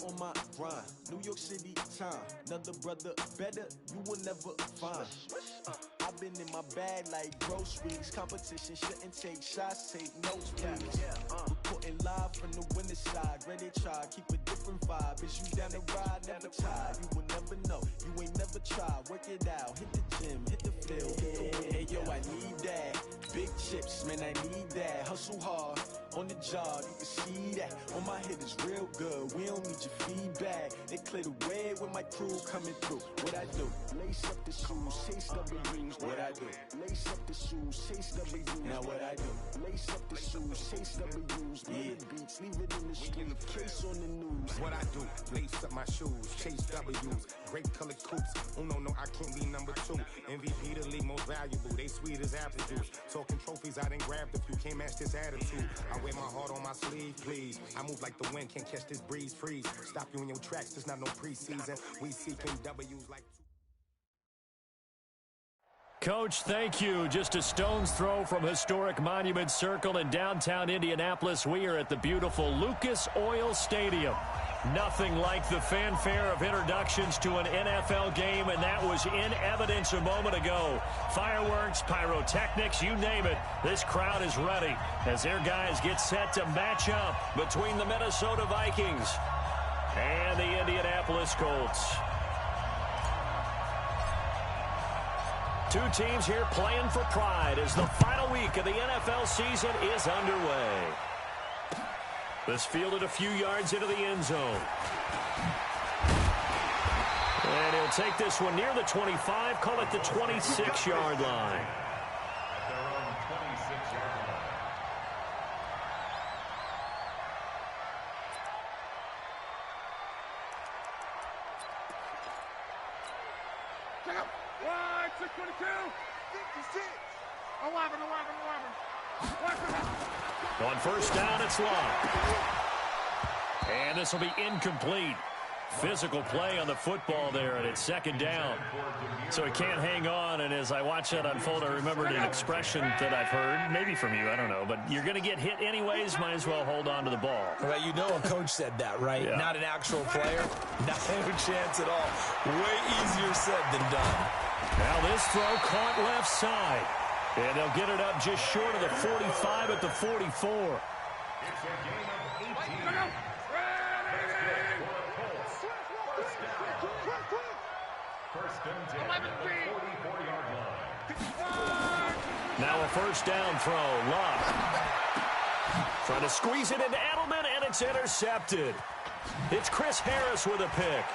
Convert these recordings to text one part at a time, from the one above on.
on my grind. New York City time. Another brother better, you will never find. I've been in my bag like groceries. Competition shouldn't take shots, take notes, please. Reporting live from the winter side. Ready to try, keep a different vibe. Is you down the ride, never tired. You will never know, you ain't never tried. Work it out, hit the gym, hit the field, hit the wind. Hey yo, I need that. Big chips, man, I need that. Hustle hard, on the job, you can see that. On my head is real good, we don't need your feedback. They clear the way when my crew coming through. What I do? Lace up the shoes, chase W's. What I do? Lace up the shoes, chase W's. Now what I do? Lace up the shoes, chase W's. Yeah, beats, leave it in the street, case on the news. What I do? Lace up my shoes, chase W's. Great colored coops. Oh no, I can't be number 2. MVP the league most valuable. They sweet as apple juice. Talking trophies, I done grabbed a few. Can't match this attitude. I wear my heart on my sleeve, please. I move like the wind, can't catch this breeze, freeze. Stop you in your tracks, there's not no preseason. We seeking W's like... Coach, thank you. Just a stone's throw from historic Monument Circle in downtown Indianapolis. We are at the beautiful Lucas Oil Stadium. Nothing like the fanfare of introductions to an NFL game, and that was in evidence a moment ago. Fireworks, pyrotechnics, you name it. This crowd is ready as their guys get set to match up between the Minnesota Vikings and the Indianapolis Colts. Two teams here playing for pride as the final week of the NFL season is underway. This fielded a few yards into the end zone. And he'll take this one near the 25, call it the 26-yard line. On first down, it's locked. And this will be incomplete. Physical play on the football there, and it's second down. So he can't hang on, and as I watch that unfold, I remembered an expression that I've heard, maybe from you, I don't know, but you're going to get hit anyways, might as well hold on to the ball. Well, you know a coach said that, right? Yeah. Not an actual player. Not a chance at all. Way easier said than done. Now this throw caught left side. And they'll get it up just short of the 45 at the 44. It's a game of 18. First and 10 at the 44-yard line. Now a first down throw. Luck. Trying to squeeze it into Edelman, and it's intercepted. It's Chris Harris with a pick.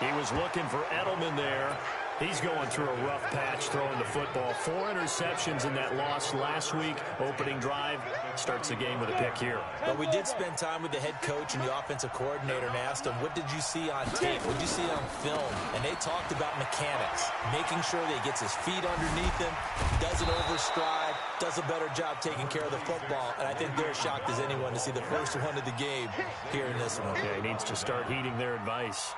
He was looking for Edelman there. He's going through a rough patch throwing the football. 4 interceptions in that loss last week. Opening drive starts the game with a pick here. But we did spend time with the head coach and the offensive coordinator and asked them, what did you see on tape? What did you see on film? And they talked about mechanics, making sure that he gets his feet underneath him, doesn't overstride, does a better job taking care of the football. And I think they're shocked as anyone to see the first one of the game here in this one. Yeah, he needs to start heeding their advice.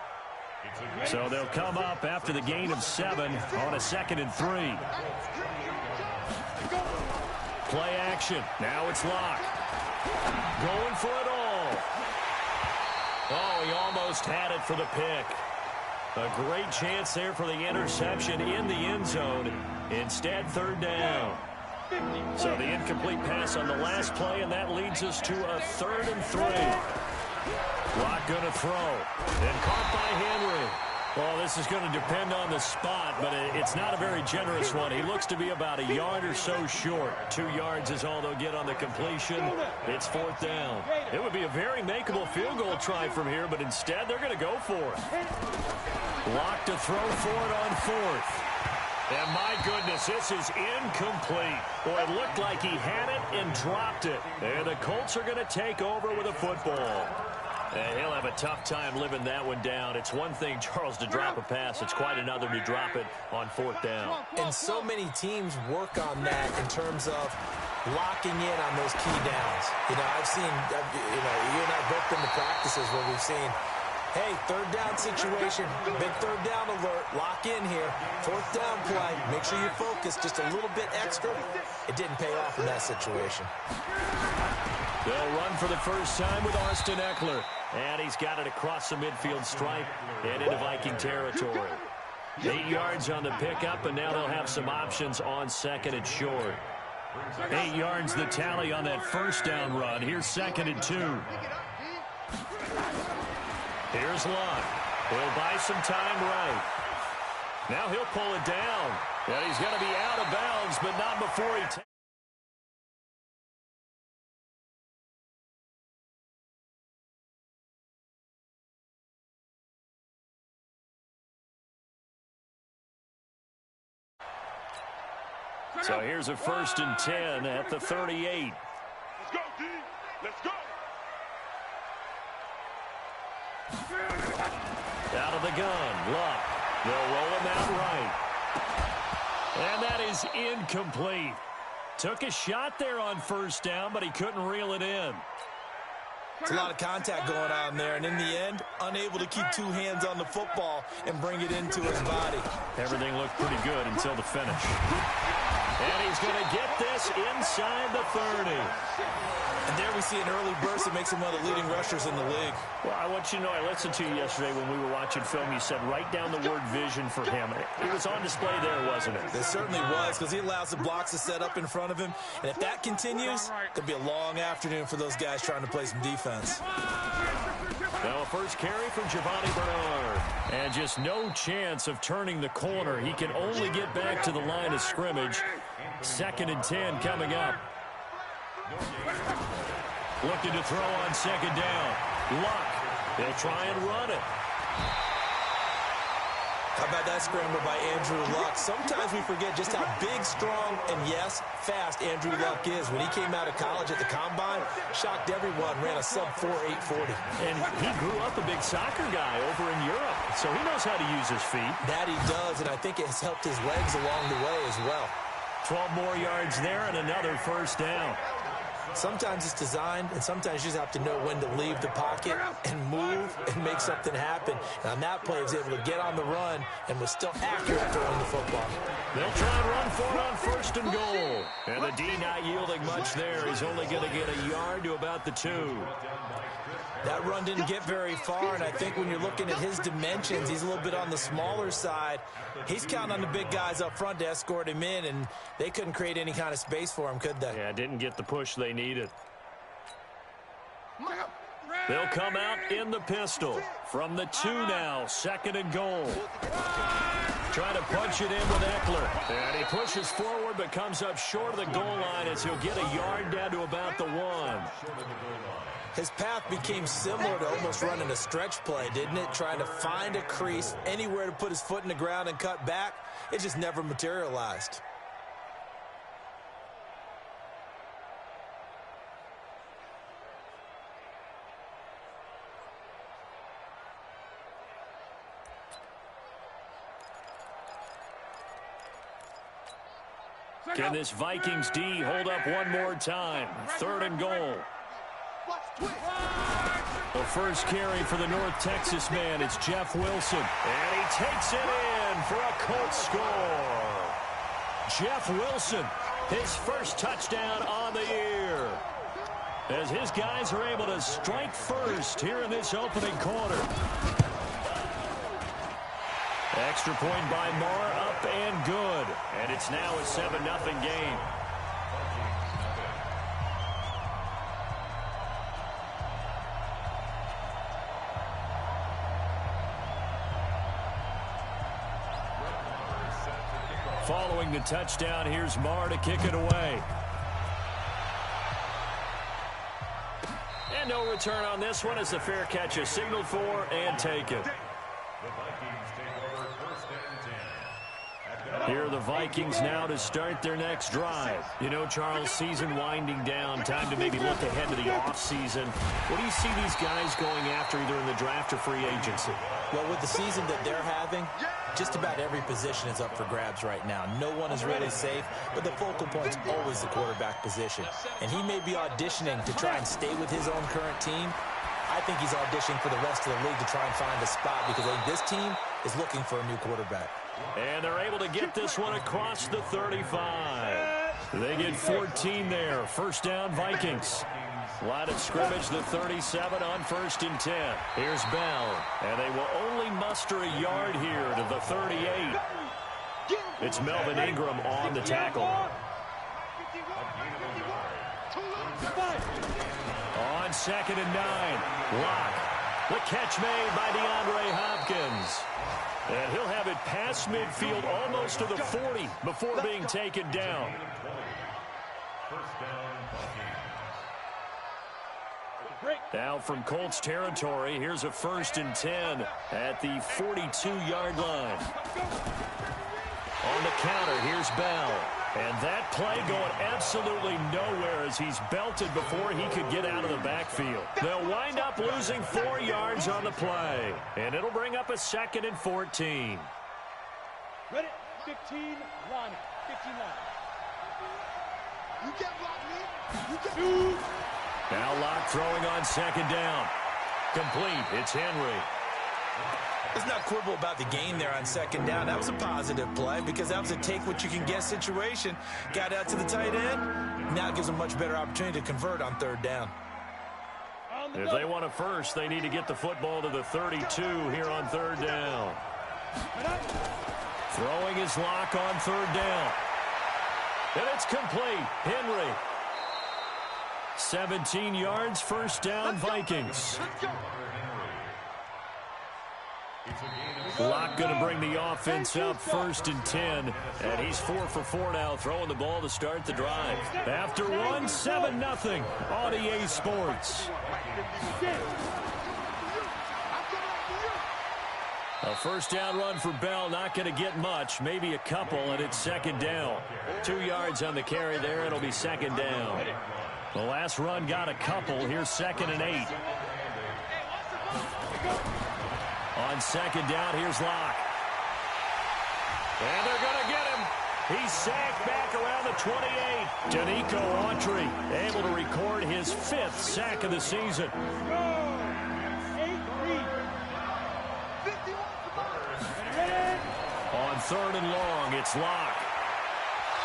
So they'll come up after the gain of 7 on a 2nd and 3. Play action. Now it's Locke. Going for it all. Oh, he almost had it for the pick. A great chance there for the interception in the end zone. Instead, 3rd down. So the incomplete pass on the last play, and that leads us to a 3rd and 3. Locke going to throw. And caught by Henry. Well, this is going to depend on the spot, but it's not a very generous one. He looks to be about a yard or so short. 2 yards is all they'll get on the completion. It's 4th down. It would be a very makeable field goal try from here, but instead they're going to go for it. Locke to throw for it on 4th. And my goodness, this is incomplete. Boy, it looked like he had it and dropped it. And the Colts are going to take over with a football. And he'll have a tough time living that one down. It's one thing, Charles, to drop a pass. It's quite another to drop it on 4th down. And so many teams work on that in terms of locking in on those key downs. You know, I've seen, you and I both been to practices where we've seen, hey, 3rd down situation, big 3rd down alert, lock in here, 4th down play, make sure you focus just a little bit extra. It didn't pay off in that situation. They'll run for the first time with Austin Eckler. And he's got it across the midfield stripe and into Viking territory. 8 yards on the pickup, and now they'll have some options on second and short. 8 yards the tally on that first down run. Here's 2nd and 2. Here's Luck. He'll buy some time right. Now he'll pull it down. And he's going to be out of bounds, but not before he takes. So here's a 1st and 10 at the 38. Let's go, D. Let's go. Out of the gun, Luck. They'll roll him out right. And that is incomplete. Took a shot there on 1st down, but he couldn't reel it in. It's a lot of contact going on there, and in the end, unable to keep 2 hands on the football and bring it into his body. Everything looked pretty good until the finish. And he's going to get this inside the 30. And there we see an early burst that makes him one of the leading rushers in the league. Well, I want you to know, I listened to you yesterday when we were watching film. You said write down the word vision for him. It was on display there, wasn't it? It certainly was, because he allows the blocks to set up in front of him. And if that continues, it'll be a long afternoon for those guys trying to play some defense. Now a first carry from Giovanni Bernard. And just no chance of turning the corner. He can only get back to the line of scrimmage. 2nd and 10 coming up. Looking to throw on 2nd down. Luck. They'll try and run it. How about that scramble by Andrew Luck? Sometimes we forget just how big, strong, and yes, fast Andrew Luck is. When he came out of college at the Combine, shocked everyone, ran a sub-4 840. And he grew up a big soccer guy over in Europe, so he knows how to use his feet. That he does, and I think it has helped his legs along the way as well. 12 more yards there and another 1st down. Sometimes it's designed, and sometimes you just have to know when to leave the pocket and move and make something happen. And on that play, he was able to get on the run and was still accurate throwing the football. They'll try and run for it on 1st and goal. And the D not yielding much there. He's only going to get a yard to about the 2. That run didn't get very far, and I think when you're looking at his dimensions, he's a little bit on the smaller side. He's counting on the big guys up front to escort him in, and they couldn't create any kind of space for him, could they? Yeah, didn't get the push they needed. They'll come out in the pistol. From the 2 now, 2nd and goal. Trying to punch it in with Eckler. And he pushes forward but comes up short of the goal line as he'll get a yard down to about the 1. His path became similar to almost running a stretch play, didn't it? Trying to find a crease, anywhere to put his foot in the ground and cut back. It just never materialized. Can this Vikings D hold up one more time? 3rd and goal. The first carry for the North Texas man, it's Jeff Wilson. And he takes it in for a Colts score. Jeff Wilson, his first touchdown on the year. As his guys are able to strike first here in this opening quarter. Extra point by Marr, up and good. And it's now a 7-0 game. Following the touchdown, here's Marr to kick it away. And no return on this one as the fair catch is signaled for and taken. Here are the Vikings now to start their next drive. You know, Charles, season winding down, time to maybe look ahead to the offseason. What do you see these guys going after either in the draft or free agency? Well, with the season that they're having, just about every position is up for grabs right now. No one is really safe, but the focal point's always the quarterback position. And he may be auditioning to try and stay with his own current team. I think he's auditioning for the rest of the league to try and find a spot because I think this team is looking for a new quarterback. And they're able to get this one across the 35. They get 14 there. First down, Vikings. Line of scrimmage, the 37 on 1st and 10. Here's Bell, and they will only muster a yard here to the 38. It's Melvin Ingram on the tackle. On 2nd and 9, Locke. The catch made by DeAndre Hopkins. And he'll have it past midfield almost to the 40 before being taken down. Now from Colts territory, here's a 1st and 10 at the 42-yard line. On the counter, here's Bell. And that play going absolutely nowhere as he's belted before he could get out of the backfield. They'll wind up losing 4 yards on the play. And it'll bring up a 2nd and 14. Ready? 15, line. 15 line. You get blocked, man. You get two. Now Locke throwing on 2nd down. Complete. It's Henry. There's not quibble about the gain there on 2nd down. That was a positive play because that was a take-what-you-can-get situation. Got out to the tight end. Now it gives them a much better opportunity to convert on 3rd down. If they want a first, they need to get the football to the 32 here on 3rd down. Throwing his Locke on 3rd down. And it's complete. Henry. 17 yards, 1st down, Vikings. Locke going to bring the offense up 1st and 10. And he's 4 for 4 now, throwing the ball to start the drive. After 1, 7-0 on EA Sports. A 1st down run for Bell, not going to get much, maybe a couple, and it's 2nd down. 2 yards on the carry there, it'll be 2nd down. The last run got a couple, here's 2nd and 8. On 2nd down, here's Locke. And they're going to get him. He's sacked back around the 28. Danico Autry able to record his 5th sack of the season. On 3rd and long, it's Locke.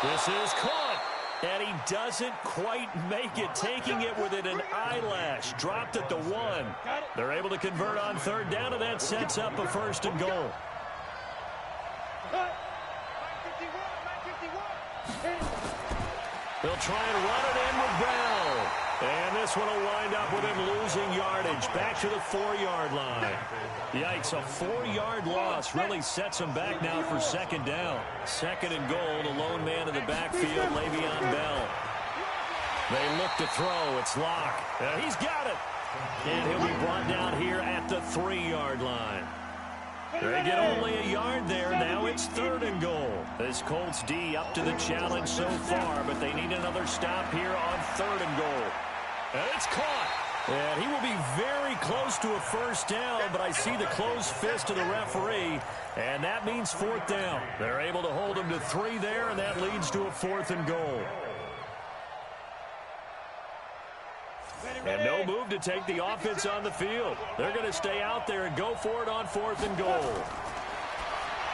This is caught. And he doesn't quite make it, taking it within an eyelash. Dropped at the 1. They're able to convert on 3rd down, and that sets up a 1st and goal. They'll try and run it in with Bell. And this one will wind up with him losing yardage. Back to the 4-yard line. Yikes, a 4-yard loss really sets him back now for 2nd down. 2nd and goal, the lone man in the backfield, Le'Veon Bell. They look to throw. It's Locke. He's got it. And he'll be brought down here at the 3-yard line. They get only a yard there. Now it's 3rd and goal. This Colts D up to the challenge so far, but they need another stop here on 3rd and goal. And it's caught. And he will be very close to a 1st down, but I see the closed fist of the referee, and that means 4th down. They're able to hold him to 3 there, and that leads to a 4th and goal. And no move to take the offense on the field. They're going to stay out there and go for it on 4th and goal.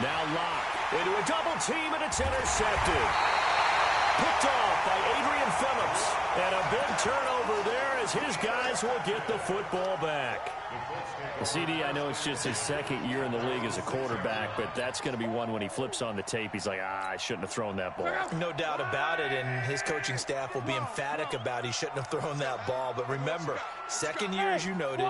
Now Locke into a double team, and it's intercepted. Picked off by Adrian Phillips. And a big turnover there as his guys will get the football back. CD, I know it's just his 2nd year in the league as a quarterback, but that's going to be one when he flips on the tape. He's like, I shouldn't have thrown that ball. No doubt about it, and his coaching staff will be emphatic about he shouldn't have thrown that ball. But remember, 2nd year, as you noted,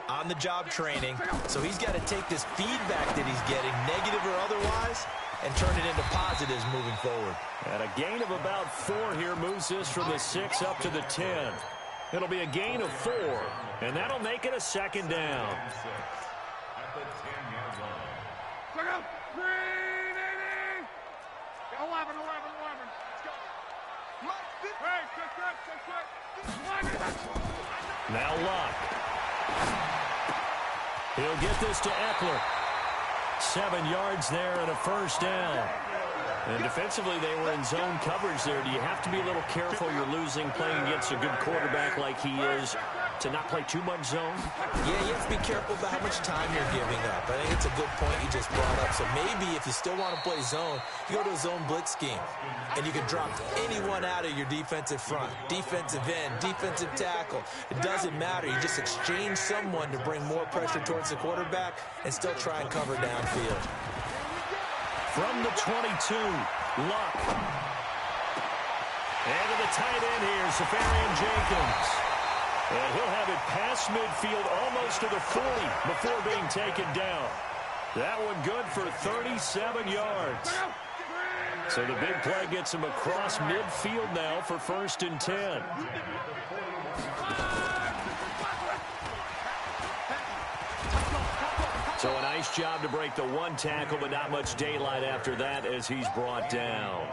on-the-job training. So he's got to take this feedback that he's getting, negative or otherwise, and turn it into positives moving forward. And a gain of about 4 here moves this from the 6 up to the 10. It'll be a gain of 4, and that'll make it a 2nd down. Now Locke. He'll get this to Eckler. 7 yards there and a 1st down. And defensively, they were in zone coverage there. Do you have to be a little careful? You're losing, playing against a good quarterback like he is. to not play too much zone? Yeah, you have to be careful about how much time you're giving up. I think it's a good point you just brought up. So maybe if you still want to play zone, you go to a zone blitz scheme. And you can drop anyone out of your defensive front, defensive end, defensive tackle. It doesn't matter. You just exchange someone to bring more pressure towards the quarterback and still try and cover downfield. From the 22, Luck. And to the tight end here, Safarian Jenkins. And he'll have it past midfield almost to the 40 before being taken down. That one good for 37 yards. So the big play gets him across midfield now for 1st and 10. So a nice job to break the one tackle, but not much daylight after that as he's brought down.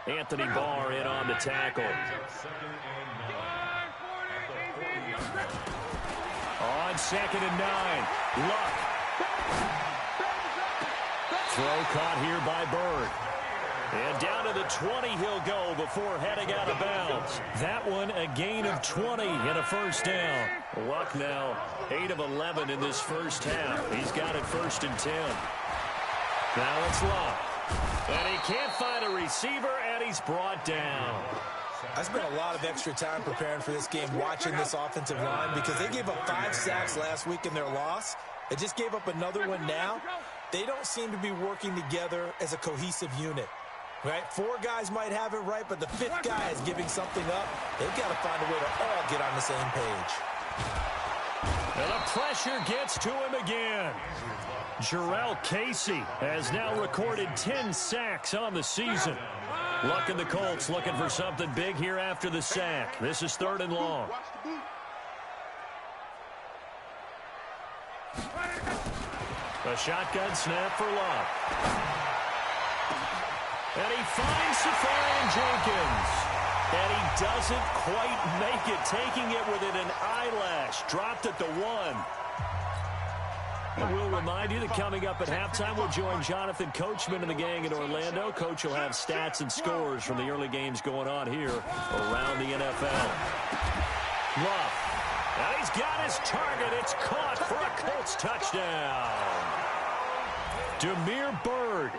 Anthony Barr in on the tackle. On 2nd and 9, Luck. Throw caught here by Bird. And down to the 20 he'll go before heading out of bounds. That one a gain of 20 and a 1st down. Luck now 8 of 11 in this first half. He's got it 1st and 10. Now it's Luck. And he can't find a receiver, and he's brought down. I spent a lot of extra time preparing for this game watching this offensive line because they gave up 5 sacks last week in their loss. They just gave up another one now. They don't seem to be working together as a cohesive unit. Right? 4 guys might have it right, but the 5th guy is giving something up. They've got to find a way to all get on the same page. And the pressure gets to him again. Jarrell Casey has now recorded 10 sacks on the season. Luck and the Colts looking for something big here after the sack. This is 3rd and long. A shotgun snap for Luck. And he finds Safarian Jenkins. And he doesn't quite make it, taking it within an eyelash. Dropped at the 1. And we'll remind you that coming up at halftime, we'll join Jonathan Coachman and the gang in Orlando. Coach will have stats and scores from the early games going on here around the NFL. Luck. And he's got his target. It's caught for a Colts touchdown. Damiere Byrd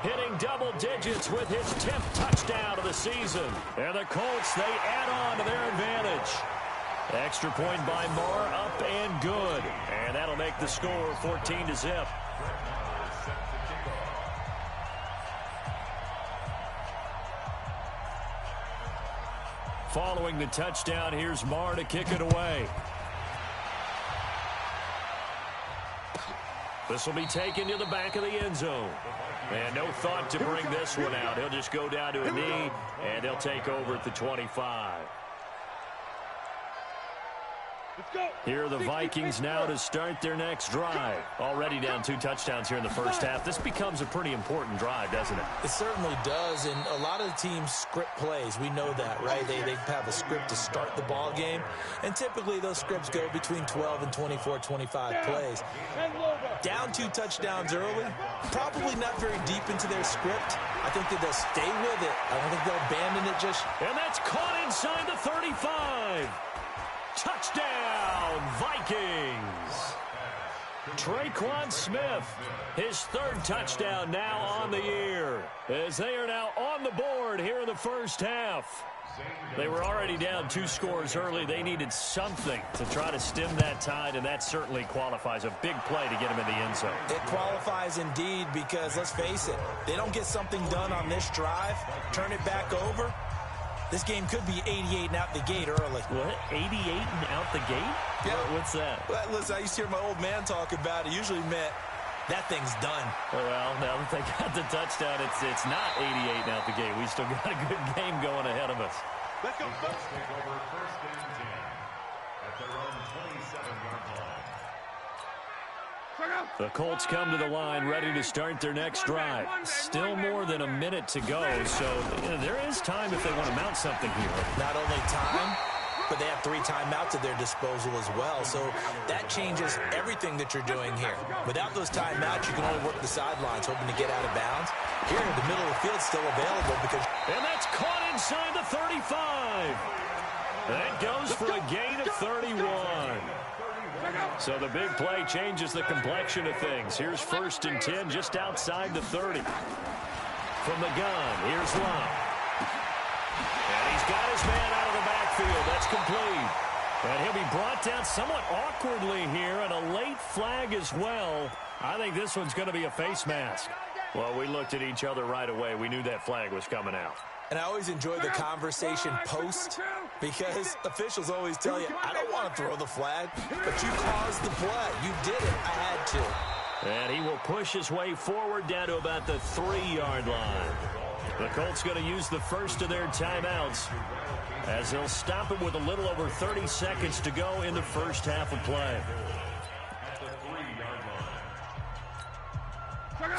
hitting double digits with his 10th touchdown of the season. And the Colts, they add on to their advantage. Extra point by Marr, up and good. And that'll make the score 14-0. Following the touchdown, here's Marr to kick it away. This will be taken to the back of the end zone. And no thought to bring this one out. He'll just go down to a knee, and they'll take over at the 25. Here are the Vikings now to start their next drive. Already down 2 touchdowns here in the first half. This becomes a pretty important drive, doesn't it? It certainly does, and a lot of the teams script plays. We know that, right? They have a script to start the ball game, and typically those scripts go between 12 and 24, 25 plays. Down 2 touchdowns early, probably not very deep into their script. I think that they'll stay with it. I don't think they'll abandon it just. And that's caught inside the 35. Touchdown, Vikings. Traquan Smith, his 3rd touchdown now on the year, as they are now on the board here in the first half. They were already down 2 scores early. They needed something to try to stem that tide, and that certainly qualifies. A big play to get him in the end zone. It qualifies indeed because, let's face it, they don't get something done on this drive, turn it back over. This game could be 88 and out the gate early. What? 88 and out the gate? Yeah. What's that? Well, listen, I used to hear my old man talk about it. Usually meant that thing's done. Well, now that they got the touchdown, it's not 88 and out the gate. We still got a good game going ahead of us. Let's go. Take over 1st and 10 at their own 27-yard line. The Colts come to the line ready to start their next drive. Still more than a minute to go, so there is time if they want to mount something here. Not only time, but they have 3 timeouts at their disposal as well, so that changes everything that you're doing here. Without those timeouts, you can only work the sidelines, hoping to get out of bounds. Here, in the middle of the field, still available because. And that's caught inside the 35. That goes for a gain of 31. So the big play changes the complexion of things. Here's 1st and 10 just outside the 30. From the gun, here's Love. And he's got his man out of the backfield. That's complete. And he'll be brought down somewhat awkwardly here, and a late flag as well. I think this one's going to be a face mask. Well, we looked at each other right away. We knew that flag was coming out. And I always enjoy the conversation post because officials always tell you, I don't want to throw the flag, but you caused the play. You did it. I had to. And he will push his way forward down to about the 3-yard line. The Colts going to use the first of their timeouts as they'll stop it with a little over 30 seconds to go in the first half of play.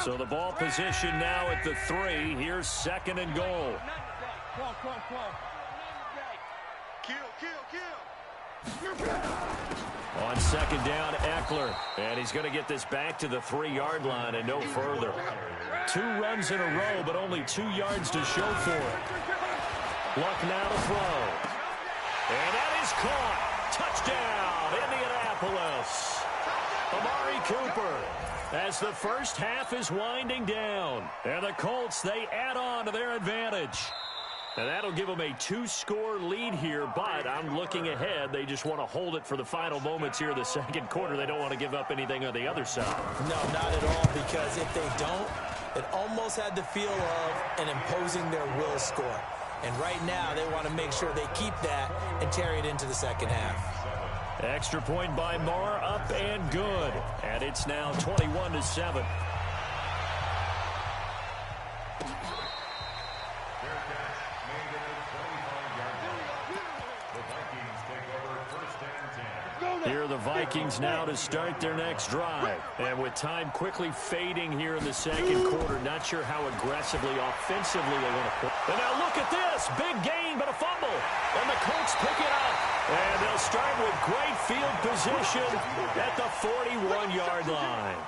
So the ball position now at the 3. Here's 2nd and goal. On 2nd down, Eckler. And he's going to get this back to the 3-yard line and no further. 2 runs in a row, but only 2 yards to show for it. Luck now to throw. And that is caught. Touchdown, Indianapolis. Amari Cooper. As the first half is winding down. And the Colts, they add on to their advantage. And that'll give them a 2-score lead here, but I'm looking ahead. They just want to hold it for the final moments here in the 2nd quarter. They don't want to give up anything on the other side. No, not at all, because if they don't, it almost had the feel of an imposing their will score. And right now, they want to make sure they keep that and carry it into the 2nd half. Extra point by Marr, up and good. And it's now 21-7. Here are the Vikings now to start their next drive. And with time quickly fading here in the 2nd quarter, not sure how aggressively, offensively they want to play. And now look at this. Big gain, but a fumble. And the Colts pick it up. And they'll start with great field position at the 41-yard line.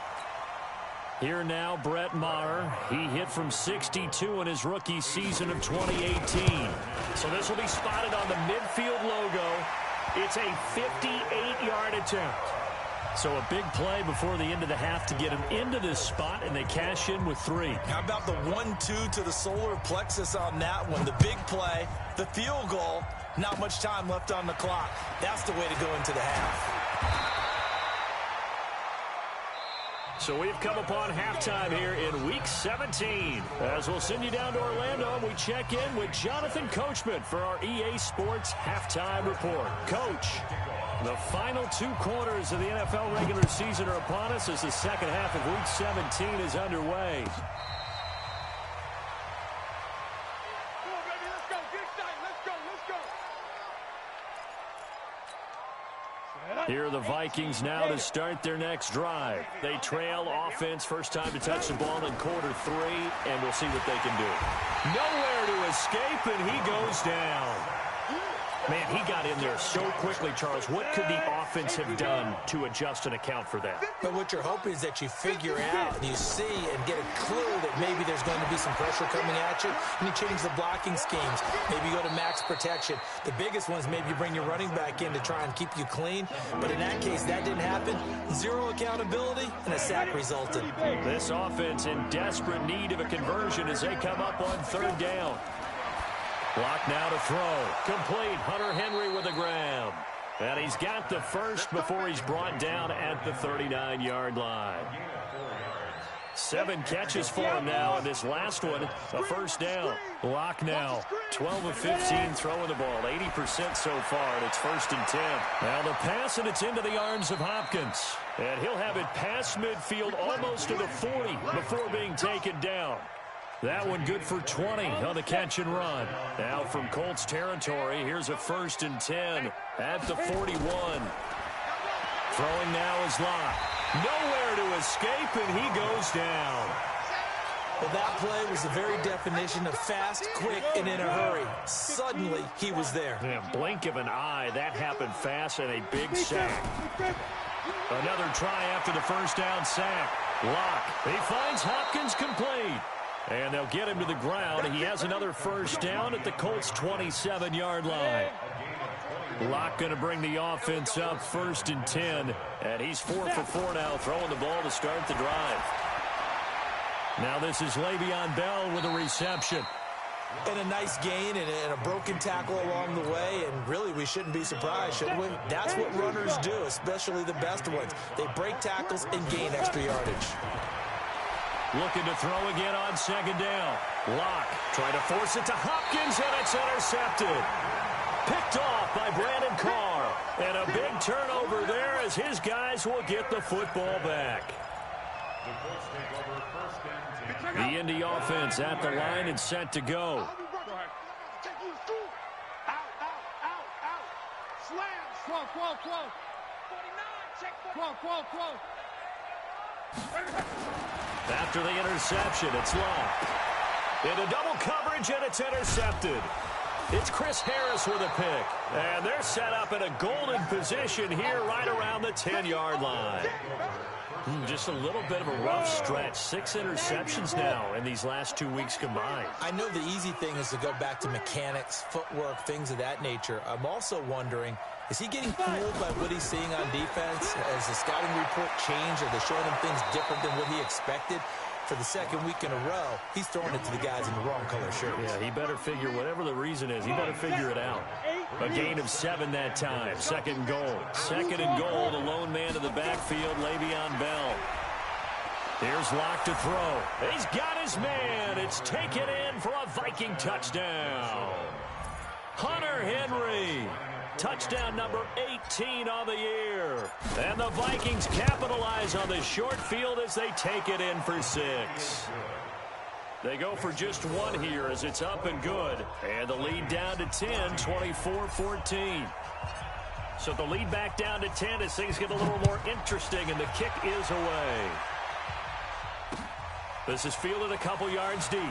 Here now, Brett Maher. He hit from 62 in his rookie season of 2018. So this will be spotted on the midfield logo. It's a 58-yard attempt. So a big play before the end of the half to get him into this spot, and they cash in with 3. How about the 1-2 to the solar plexus on that one? The big play, the field goal, not much time left on the clock. That's the way to go into the half. So we've come upon halftime here in Week 17. As we'll send you down to Orlando, and we check in with Jonathan Coachman for our EA Sports Halftime Report. Coach, the final 2 quarters of the NFL regular season are upon us as the 2nd half of Week 17 is underway. Here are the Vikings now to start their next drive. They trail offense, first time to touch the ball in quarter 3, and we'll see what they can do. Nowhere to escape, and he goes down. Man, he got in there so quickly, Charles. What could the offense have done to adjust and account for that? But what you're hoping is that you figure out, you see, and get a clue that maybe there's going to be some pressure coming at you, and you change the blocking schemes. Maybe you go to max protection. The biggest one is maybe you bring your running back in to try and keep you clean. But in that case, that didn't happen. 0 accountability, and a sack resulted. This offense in desperate need of a conversion as they come up on 3rd down. Block now to throw. Complete. Hunter Henry with a grab. And he's got the first before he's brought down at the 39-yard line. 7 catches for him now, and this last one, a first down. Lock now, 12 of 15 throwing the ball, 80% so far, and it's 1st and 10. Now the pass, and it's into the arms of Hopkins. And he'll have it past midfield almost to the 40 before being taken down. That one good for 20 on the catch and run. Now from Colts territory, here's a 1st and 10 at the 41. Throwing now is Locke. Nowhere to escape, and he goes down. Well, that play was the very definition of fast, quick, and in a hurry. Suddenly, he was there. Yeah, blink of an eye, that happened fast, and a big sack. Another try after the first down sack. Locke, he finds Hopkins complete. And they'll get him to the ground. He has another first down at the Colts' 27-yard line. Locke going to bring the offense up 1st and 10. And he's 4 for 4 now, throwing the ball to start the drive. Now this is Le'Veon Bell with a reception. And a nice gain and a broken tackle along the way, and really we shouldn't be surprised, should we? That's what runners do, especially the best ones. They break tackles and gain extra yardage. Looking to throw again on 2nd down. Locke trying to force it to Hopkins, and it's intercepted. Picked off by Brandon Carr. And a big turnover there as his guys will get the football back. The Indy offense at the line and set to go. After the interception, it's Locke. Into double coverage, and it's intercepted. It's Chris Harris with a pick. And they're set up in a golden position here right around the 10-yard line. Just a little bit of a rough stretch. 6 interceptions now in these last 2 weeks combined. I know the easy thing is to go back to mechanics, footwork, things of that nature. I'm also wondering, is he getting fooled by what he's seeing on defense? Has the scouting report changed? Are they showing him things different than what he expected? For the 2nd week in a row, he's throwing it to the guys in the wrong color shirts. Yeah, he better figure, whatever the reason is, he better figure it out. A gain of 7 that time. 2nd and goal. 2nd and goal, the lone man to the backfield, Le'Veon Bell. Here's Locke to throw. He's got his man. It's taken in for a Viking touchdown. Hunter Henry. Touchdown number 18 on the year. And the Vikings capitalize on the short field as they take it in for 6. They go for just 1 here as it's up and good. And the lead down to 10, 24-14. So the lead back down to 10 as things get a little more interesting, and the kick is away. This is fielded a couple yards deep.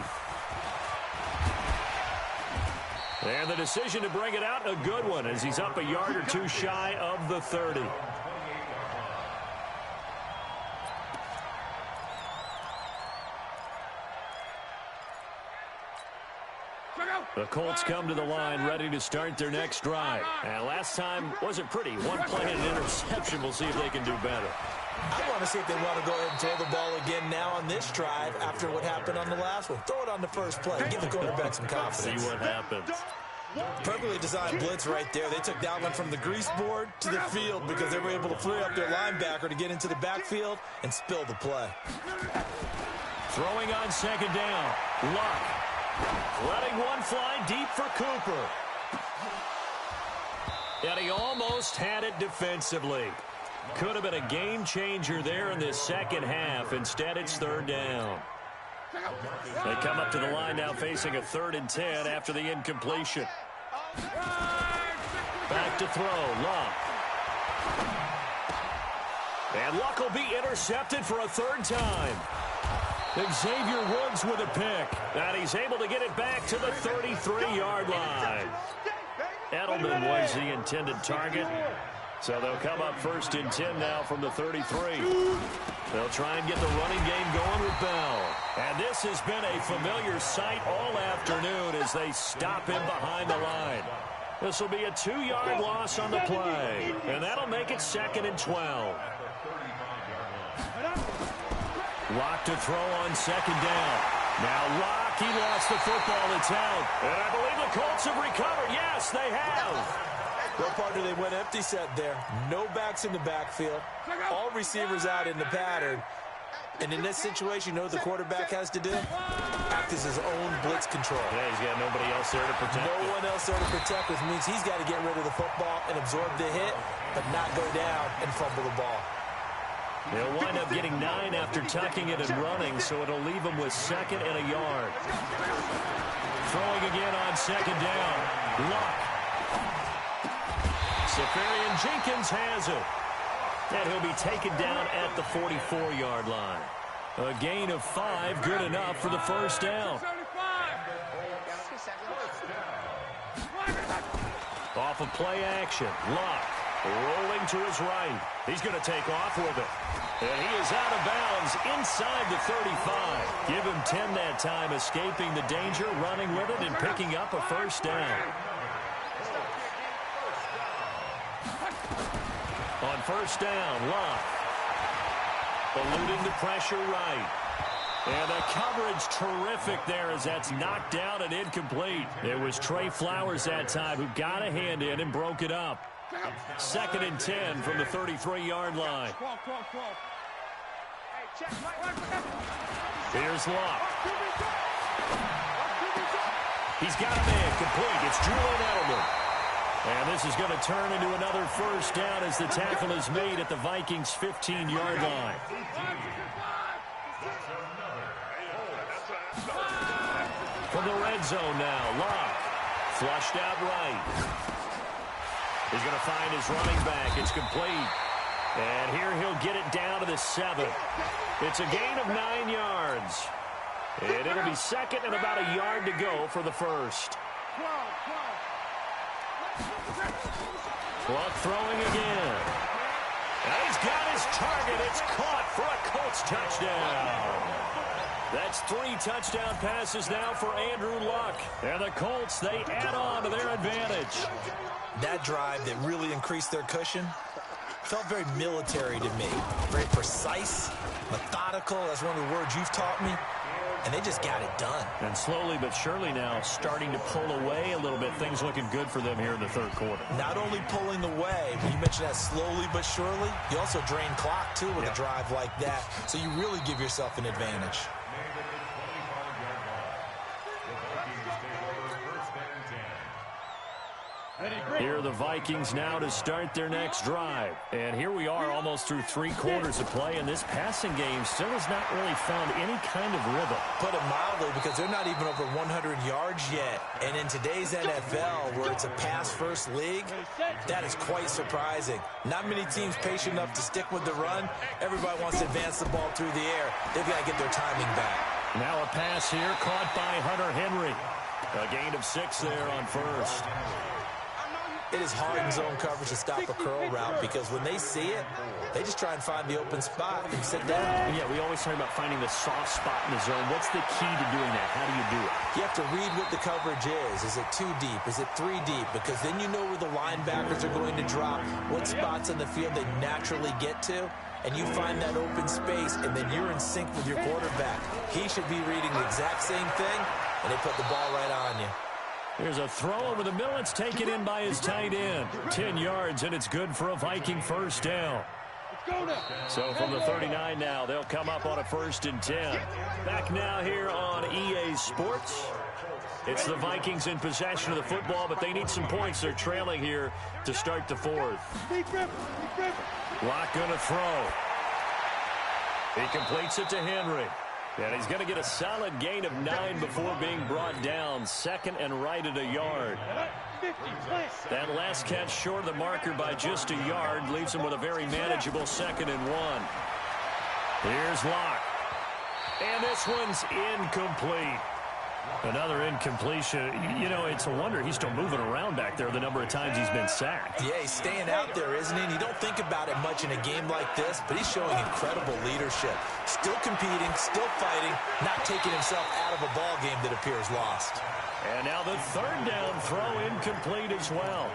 And the decision to bring it out, a good one, as he's up a yard or 2 shy of the 30. The Colts come to the line ready to start their next drive. And last time wasn't pretty. 1 play and an interception. We'll see if they can do better. I want to see if they want to go ahead and throw the ball again now on this drive after what happened on the last one. Throw it on the first play. Give the quarterback some confidence. See what happens. Perfectly designed blitz right there. They took that one from the grease board to the field because they were able to free up their linebacker to get into the backfield and spill the play. Throwing on 2nd down. Locke. Letting one fly deep for Cooper. And he almost had it defensively. Could have been a game changer there in this 2nd half. Instead, it's 3rd down. They come up to the line now facing a 3rd and 10 after the incompletion. Back to throw. Locke. And Locke will be intercepted for a 3rd time. Xavier Woods with a pick. And he's able to get it back to the 33-yard line. Edelman was the intended target. So they'll come up 1st and 10 now from the 33. They'll try and get the running game going with Bell. And this has been a familiar sight all afternoon as they stop him behind the line. This will be a 2-yard loss on the play. And that'll make it 2nd and 12. Locke to throw on 2nd down. Now Locke, he lost the football. It's out. And I believe the Colts have recovered. Yes, they have. Well, partner, they went empty set there. No backs in the backfield. All receivers out in the pattern. And in this situation, you know what the quarterback has to do? Act as his own blitz control. Yeah, he's got nobody else there to protect. No one else there to protect, which means he's got to get rid of the football and absorb the hit, but not go down and fumble the ball. They'll wind up getting 9 after tucking it and running, so it'll leave them with 2nd and a yard. Throwing again on 2nd down. Locke. Safarian Jenkins has it. And he'll be taken down at the 44-yard line. A gain of 5, good enough for the 1st down. Off of play action. Locke rolling to his right. He's going to take off with it. And he is out of bounds inside the 35. Give him 10 that time, escaping the danger, running with it, and picking up a 1st down. first down. Luck. Eluding the pressure right. And the coverage terrific there as that's knocked down and incomplete. It was Trey Flowers that time who got a hand in and broke it up. 2nd and 10 from the 33-yard line. Here's Luck. He's got a man complete. It's Julian Edelman. And this is going to turn into another first down as the tackle is made at the Vikings' 15-yard line. From the red zone now, Luck. Flushed out right. He's going to find his running back. It's complete. And here he'll get it down to the 7. It's a gain of 9 yards. And it'll be 2nd and about a yard to go for the first. Luck throwing again. And he's got his target. It's caught for a Colts touchdown. That's 3 touchdown passes now for Andrew Luck. And the Colts, they add on to their advantage. That drive that really increased their cushion felt very military to me. Very precise, methodical. That's one of the words you've taught me. And they just got it done. And slowly but surely now starting to pull away a little bit. Things looking good for them here in the third quarter. Not only pulling away, but you mentioned that slowly but surely. You also drain clock, too, with a drive like that. So you really give yourself an advantage. Here are the Vikings now to start their next drive. And here we are almost through 3 quarters of play, and this passing game still has not really found any kind of rhythm. Put it mildly, because they're not even over 100 yards yet. And in today's NFL, where it's a pass-first league, that is quite surprising. Not many teams patient enough to stick with the run. Everybody wants to advance the ball through the air. They've got to get their timing back. Now a pass here caught by Hunter Henry. A gain of 6 there on first. It is hard in zone coverage to stop a curl route because when they see it, they just try and find the open spot and sit down. Yeah, we always talk about finding the soft spot in the zone. What's the key to doing that? How do you do it? You have to read what the coverage is. Is it 2 deep? Is it 3 deep? Because then you know where the linebackers are going to drop, what spots on the field they naturally get to, and you find that open space, and then you're in sync with your quarterback. He should be reading the exact same thing, and they put the ball right on you. Here's a throw over the middle. It's taken in by his tight end. 10 yards, and it's good for a Viking first down. So from the 39 now, they'll come up on a 1st and 10. Back now here on EA Sports. It's the Vikings in possession of the football, but they need some points. They're trailing here to start the 4th. Lock going to throw. He completes it to Henry. And he's going to get a solid gain of 9 before being brought down. 2nd and right at a yard. That last catch short of the marker by just a yard leaves him with a very manageable 2nd and 1. Here's Locke. And this one's incomplete. Another incompletion. You know, it's a wonder he's still moving around back there the number of times he's been sacked. Yeah, he's staying out there, isn't he? And you don't think about it much in a game like this, but he's showing incredible leadership. Still competing, still fighting, not taking himself out of a ball game that appears lost. And now the 3rd down throw incomplete as well.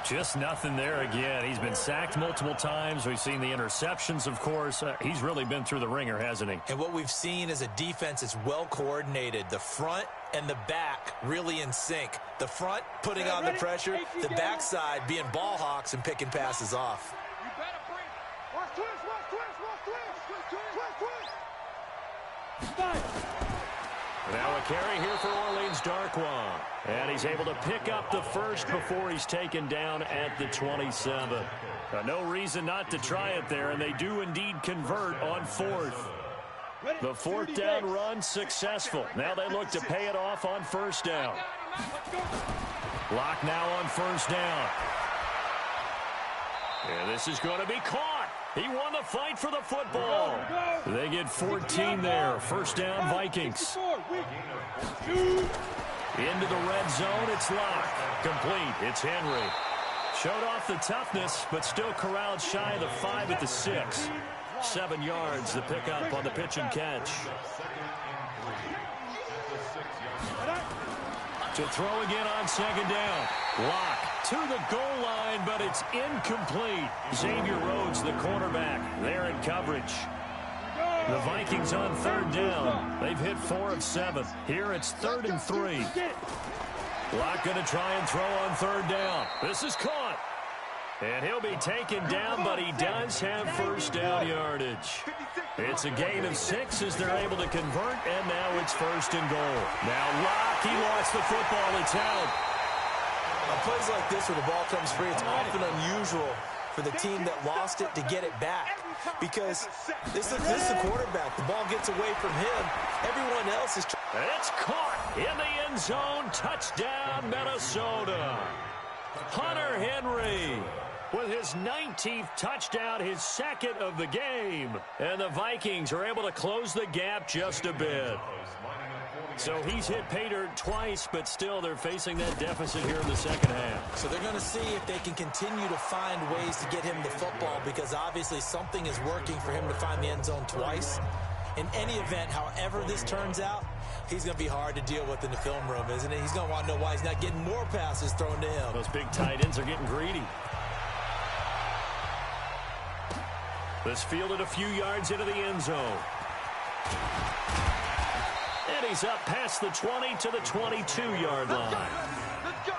Just nothing there again. He's been sacked multiple times. We've seen the interceptions, of course. He's really been through the ringer, hasn't he? And what we've seen is a defense that's well coordinated. The front and the back really in sync. The front putting on the pressure, the backside being ball hawks and picking passes off. Now a carry here for Orleans Darkwa. And he's able to pick up the first before he's taken down at the 27. No reason not to try it there, and they do indeed convert on 4th. The 4th down run successful. Now they look to pay it off on 1st down. Lock now on 1st down. And this is going to be caught. He won the fight for the football. They get 14 there. 1st down, Vikings. Into the red zone, it's Locke. Complete, it's Henry. Showed off the toughness, but still corralled shy of the 5 at the 6. 7 yards, the pickup on the pitch and catch. To throw again on 2nd down. Locke. to the goal line, but it's incomplete. Xavier Rhodes, the quarterback, there in coverage. The Vikings on third down. They've hit 4 of 7. Here it's 3rd and 3. Locke going to try and throw on third down. This is caught. And he'll be taken down, but he does have first down yardage. It's a gain of 6 as they're able to convert, and now it's 1st and goal. Now Locke, he lost the football. It's out. On plays like this where the ball comes free, it's often unusual for the team that lost it to get it back. Because this is the quarterback. The ball gets away from him. Everyone else is trying. It's caught in the end zone. Touchdown, Minnesota. Hunter Henry with his 19th touchdown, his 2nd of the game. And the Vikings are able to close the gap just a bit. So he's hit pay dirt twice, but still they're facing that deficit here in the second half. So they're going to see if they can continue to find ways to get him the football, because obviously something is working for him to find the end zone twice. In any event, however this turns out, he's going to be hard to deal with in the film room, isn't he? He's going to want to know why he's not getting more passes thrown to him. Those big tight ends are getting greedy. This fielded a few yards into the end zone. And he's up past the 20 to the 22-yard line. Let's go.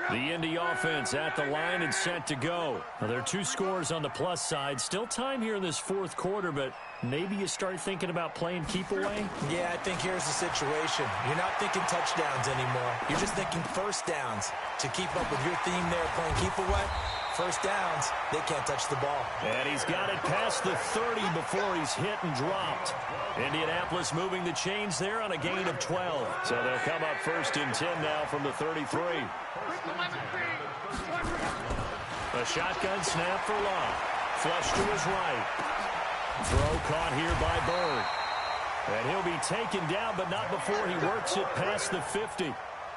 The Indy offense at the line and set to go. Now, there are 2 scores on the plus side. Still time here in this 4th quarter, but maybe you start thinking about playing keep away? Yeah, I think here's the situation. You're not thinking touchdowns anymore. You're just thinking first downs. To keep up with your theme there, playing keep away, first downs, they can't touch the ball. And he's got it past the 30 before he's hit and dropped. Indianapolis moving the chains there on a gain of 12. So they'll come up 1st and 10 now from the 33. A shotgun snap for Locke. Flush to his right. Throw caught here by Bird. And he'll be taken down, but not before he works it past the 50.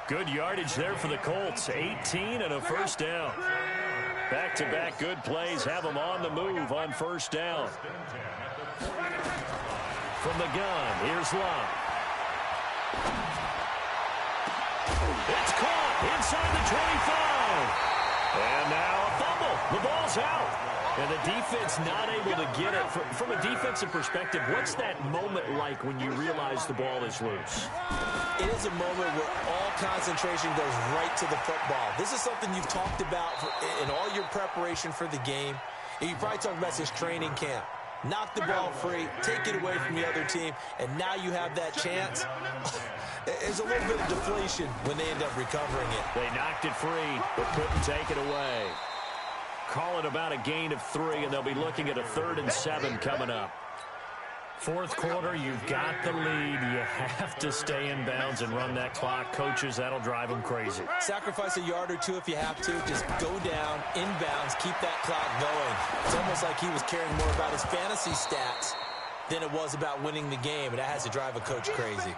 Good yardage there for the Colts. 18 and a first down. Back-to-back good plays have them on the move on first down. From the gun, here's Locke. It's caught inside the 25. And now a fumble. The ball's out. And the defense not able to get it. From a defensive perspective, what's that moment like when you realize the ball is loose? It is a moment where all concentration goes right to the football. This is something you've talked about in all your preparation for the game. And you probably talked about since training camp. Knock the ball free, take it away from the other team, and now you have that chance. There's a little bit of deflation when they end up recovering it. They knocked it free, but couldn't take it away. Call it about a gain of 3, and they'll be looking at a 3rd and 7 coming up. 4th quarter, you've got the lead. You have to stay in bounds and run that clock. Coaches, that'll drive them crazy. Sacrifice a yard or 2 if you have to. Just go down, inbounds, keep that clock going. It's almost like he was caring more about his fantasy stats than it was about winning the game, and that has to drive a coach crazy.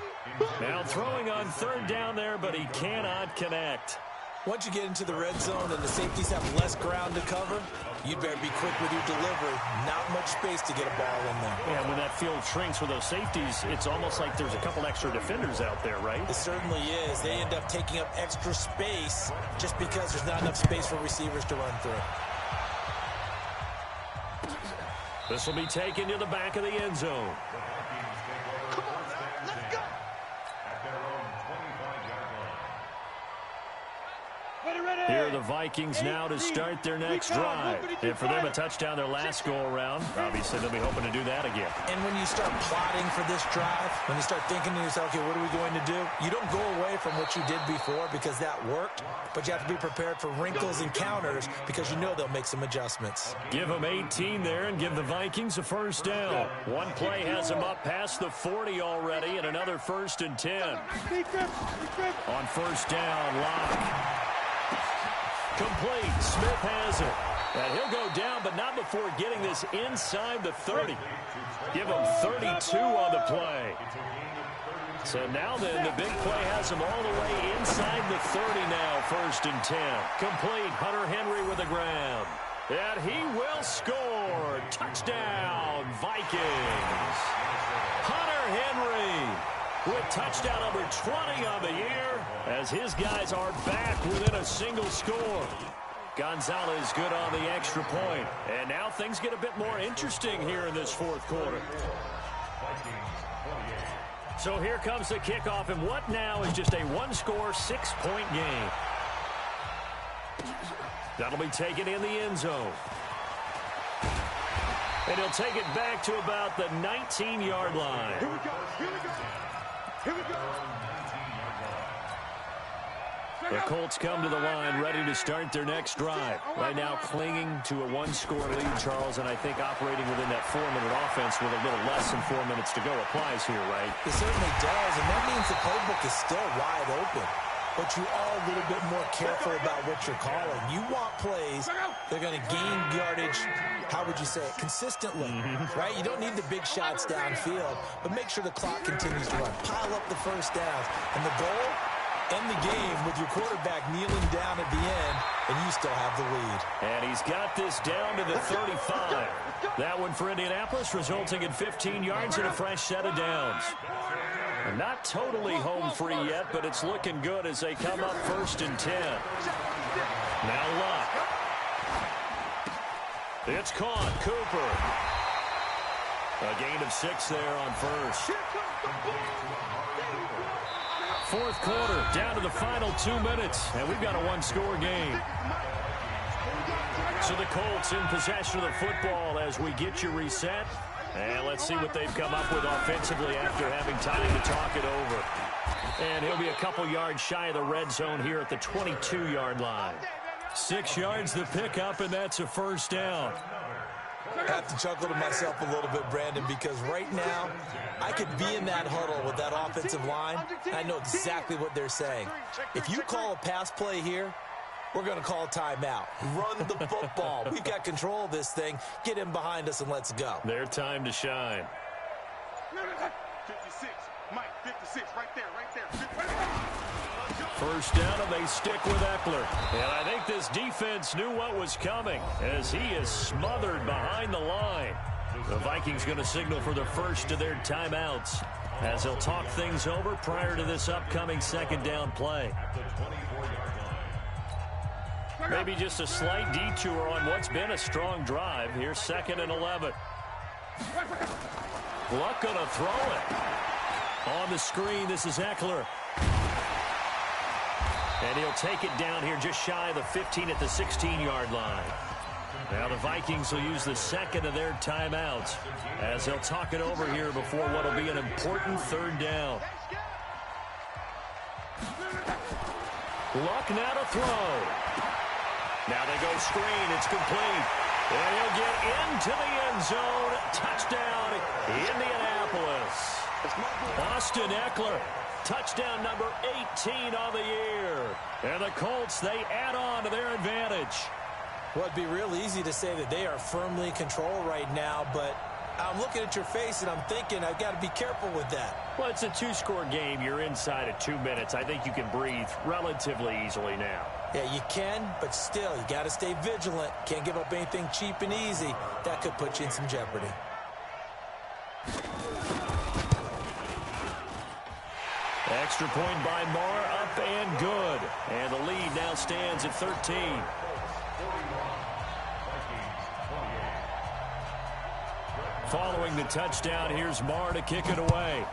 Now throwing on 3rd down there, but he cannot connect. Once you get into the red zone and the safeties have less ground to cover, you'd better be quick with your delivery. Not much space to get a ball in there. Yeah, when that field shrinks with those safeties, it's almost like there's a couple extra defenders out there, right? It certainly is. They end up taking up extra space just because there's not enough space for receivers to run through. This will be taken to the back of the end zone. Come on, let's go. Here are the Vikings now to start their next drive. And for them, a touchdown their last go-around. Obviously, they'll be hoping to do that again. And when you start plotting for this drive, when you start thinking to yourself, okay, what are we going to do? You don't go away from what you did before because that worked, but you have to be prepared for wrinkles and counters because you know they'll make some adjustments. Give them 18 there and give the Vikings a first down. One play has them up past the 40 already and another 1st and 10. On first down, Locke. Complete. Smith has it. And he'll go down, but not before getting this inside the 30. Give him 32 on the play. So now then, the big play has him all the way inside the 30 now, 1st and 10. Complete. Hunter Henry with the ground. And he will score. score. Touchdown, Vikings. Hunter Henry with touchdown number 20 on the year as his guys are back within a single score. Gonzalez good on the extra point. And now things get a bit more interesting here in this fourth quarter. So here comes the kickoff, and what now is just a one-score, 6-point game. That'll be taken in the end zone. And he'll take it back to about the 19-yard line. Here we go. Here we go. Here we go. The Colts come to the line ready to start their next drive. Right now clinging to a one-score lead, Charles, and I think operating within that 4-minute offense with a little less than 4 minutes to go applies here, right? It certainly does, and that means the playbook is still wide open. But you are a little bit more careful about what you're calling. You want plays they're going to gain yardage, how would you say it, consistently, right? You don't need the big shots downfield, but make sure the clock continues to run. Pile up the first downs. And the goal, end the game with your quarterback kneeling down at the end, and you still have the lead. And he's got this down to the 35. That one for Indianapolis, resulting in 15 yards and a fresh set of downs. Not totally home free yet, but it's looking good as they come up 1st and 10. Now Luck. It's caught. Cooper. A gain of 6 there on first. Fourth quarter, down to the final 2 minutes, and we've got a one-score game. So the Colts in possession of the football as we get you reset. And let's see what they've come up with offensively after having time to talk it over. And he'll be a couple yards shy of the red zone here at the 22-yard line. 6 yards the pickup, and that's a first down. I have to chuckle to myself a little bit, Brandon, because right now I could be in that huddle with that offensive line, and I know exactly what they're saying. If you call a pass play here, we're going to call a timeout. Run the football. We've got control of this thing. Get in behind us and let's go. Their time to shine. 56. Mike, 56. Right there. First down, and they stick with Eckler. And I think this defense knew what was coming as he is smothered behind the line. The Vikings going to signal for the first of their timeouts as they'll talk things over prior to this upcoming second down play. Maybe just a slight detour on what's been a strong drive. Here's 2nd and 11. Luck going to throw it. On the screen, this is Eckler. And he'll take it down here just shy of the 15 at the 16-yard line. Now the Vikings will use the second of their timeouts as they'll talk it over here before what will be an important third down. Luck now to throw. Now they go screen. It's complete. And he'll get into the end zone. Touchdown, Indianapolis. Austin Eckler, touchdown number 18 on the year. And the Colts, they add on to their advantage. Well, it'd be real easy to say that they are firmly in control right now, but I'm looking at your face and I'm thinking I've got to be careful with that. Well, it's a 2-score game. You're inside of 2 minutes. I think you can breathe relatively easily now. Yeah, you can, but still, you got to stay vigilant. Can't give up anything cheap and easy. That could put you in some jeopardy. Extra point by Marr, up and good. And the lead now stands at 13. Following the touchdown, here's Marr to kick it away.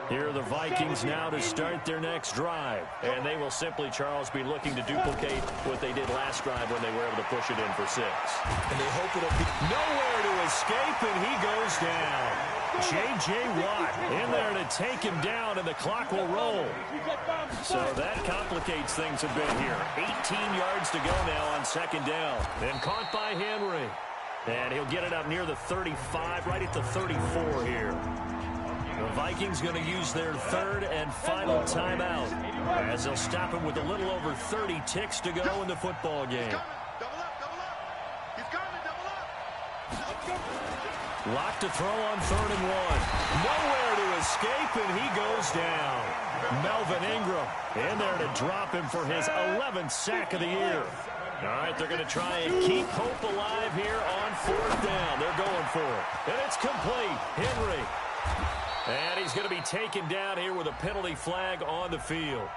Here are the Vikings now to start their next drive. And they will simply, Charles, be looking to duplicate what they did last drive when they were able to push it in for 6. And they hope it'll be nowhere to escape, and he goes down. J.J. Watt in there to take him down, and the clock will roll. So that complicates things a bit here. 18 yards to go now on second down. Then caught by Henry. And he'll get it up near the 35, right at the 34 here. The Vikings going to use their third and final timeout as they'll stop him with a little over 30 ticks to go in the football game. Lock to throw on 3rd and 1. Nowhere to escape, and he goes down. Melvin Ingram in there to drop him for his 11th sack of the year. All right, they're going to try and keep hope alive here on 4th down. They're going for it. And it's complete. Henry. And he's going to be taken down here with a penalty flag on the field.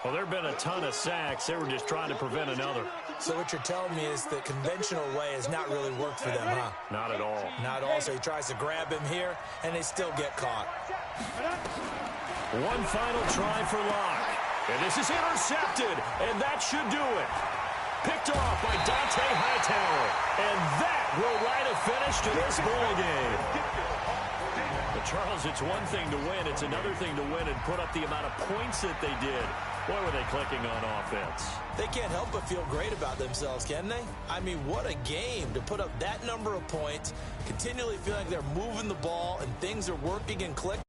Well, there have been a ton of sacks. They were just trying to prevent another. So what you're telling me is the conventional way has not really worked for them, huh? Not at all. Not at all. So he tries to grab him here, and they still get caught. One final try for Locke. And this is intercepted, and that should do it. Picked off by Dante Hightower. And that will write a finish to this ball game. But Charles, it's one thing to win. It's another thing to win and put up the amount of points that they did. Boy, were they clicking on offense. They can't help but feel great about themselves, can they? I mean, what a game to put up that number of points, continually feeling like they're moving the ball and things are working and clicking.